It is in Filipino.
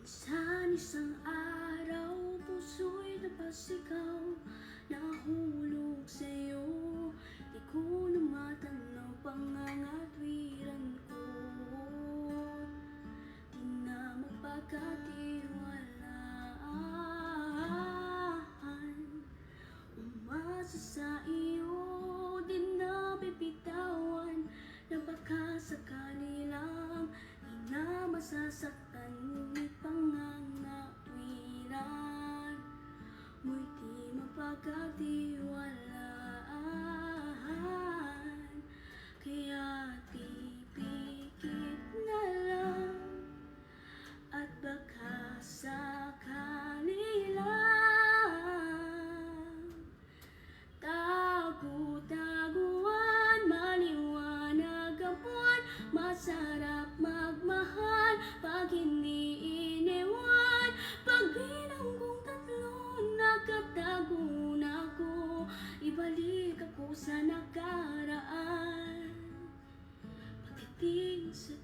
Minsan isang araw, puso'y napasigaw, nahulog sa'yo. Di ko na matanaw pangangatwiran ko. Di na mapagkatiwalaan, umasa sa iyo, di na bibitawan. Na baka sakali lang, di na masasaktan, ngunit pangangatwiran mo'y di mapagkatiwalaan. Kaya pipikit na lang, at baka sakali lang. Tagu-taguan, maliwanag ang buwan, masarap magmahal pag hindi iniwan. Pag binanggong tatlo, nakatago na ako, ibalik ako sa nakaraan. Pagdating sa